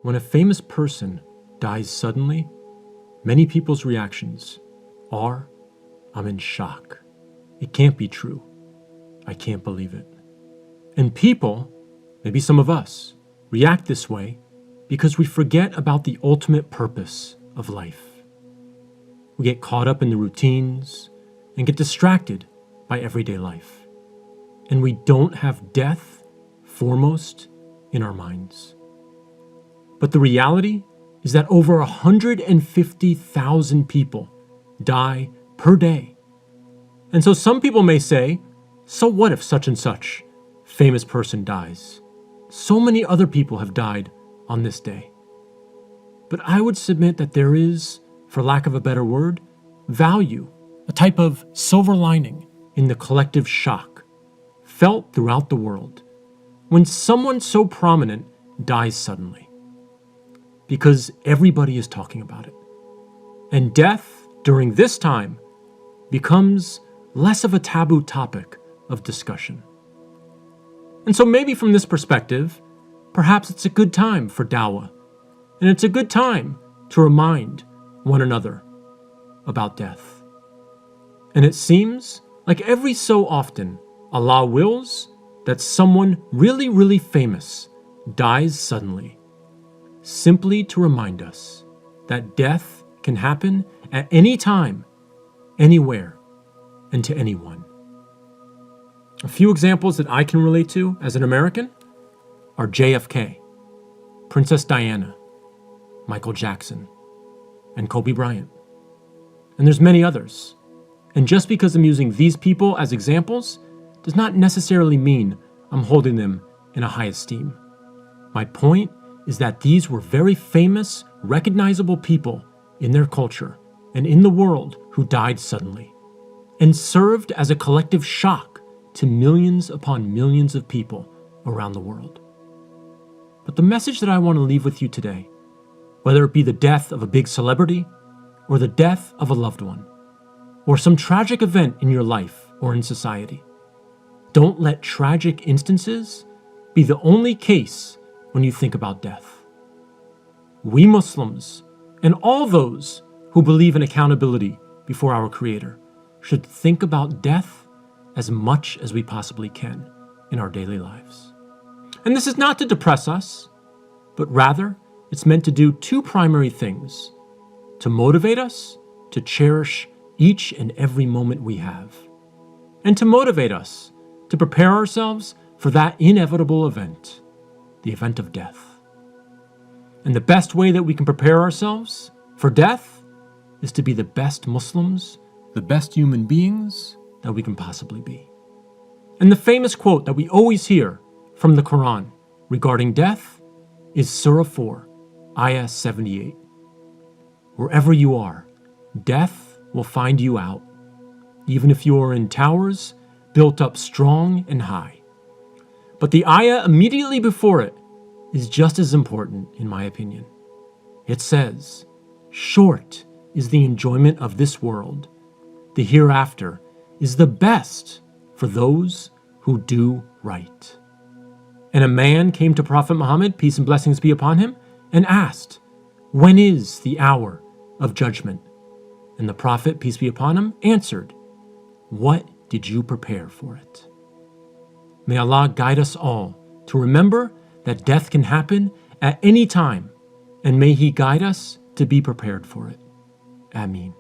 When a famous person dies suddenly, many people's reactions are, I'm in shock. It can't be true. I can't believe it. And people, maybe some of us, react this way because we forget about the ultimate purpose of life. We get caught up in the routines and get distracted by everyday life. And we don't have death foremost in our minds. But the reality is that over 150,000 people die per day. And so some people may say, so what if such and such famous person dies? So many other people have died on this day. But I would submit that there is, for lack of a better word, value, a type of silver lining in the collective shock felt throughout the world when someone so prominent dies suddenly. Because everybody is talking about it. And death during this time becomes less of a taboo topic of discussion. And so maybe from this perspective, perhaps it's a good time for dawah, and it's a good time to remind one another about death. And it seems like every so often, Allah wills that someone really, really famous dies suddenly, simply to remind us that death can happen at any time, anywhere, and to anyone. A few examples that I can relate to as an American are JFK, Princess Diana, Michael Jackson, and Kobe Bryant. And there's many others. And just because I'm using these people as examples does not necessarily mean I'm holding them in a high esteem. My point is that these were very famous, recognizable people in their culture and in the world who died suddenly and served as a collective shock to millions upon millions of people around the world. But the message that I want to leave with you today, whether it be the death of a big celebrity or the death of a loved one, or some tragic event in your life or in society, don't let tragic instances be the only case when you think about death. We Muslims, and all those who believe in accountability before our Creator, should think about death as much as we possibly can in our daily lives. And this is not to depress us, but rather it's meant to do two primary things: to motivate us to cherish each and every moment we have, and to motivate us to prepare ourselves for that inevitable event, the event of death. And the best way that we can prepare ourselves for death is to be the best Muslims, the best human beings that we can possibly be. And the famous quote that we always hear from the Quran regarding death is Surah 4, Ayah 78. Wherever you are, death will find you out, even if you are in towers built up strong and high. But the ayah immediately before it is just as important, in my opinion. It says, "Short is the enjoyment of this world. The hereafter is the best for those who do right." And a man came to Prophet Muhammad, peace and blessings be upon him, and asked, "When is the hour of judgment?" And the Prophet, peace be upon him, answered, "What did you prepare for it?" May Allah guide us all to remember that death can happen at any time, and may He guide us to be prepared for it. Ameen.